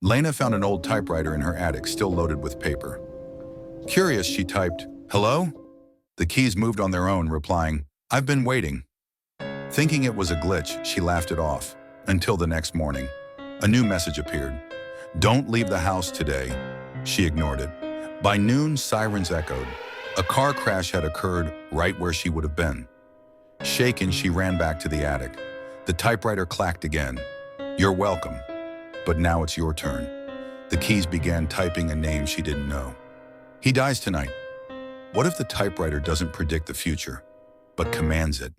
Lena found an old typewriter in her attic, still loaded with paper. Curious, she typed, "Hello?" The keys moved on their own, replying, "I've been waiting." Thinking it was a glitch, she laughed it off. Until the next morning, a new message appeared. "Don't leave the house today." She ignored it. By noon, sirens echoed. A car crash had occurred right where she would have been. Shaken, she ran back to the attic. The typewriter clacked again. "You're welcome. But now it's your turn." The keys began typing a name she didn't know. "He dies tonight." What if the typewriter doesn't predict the future, but commands it?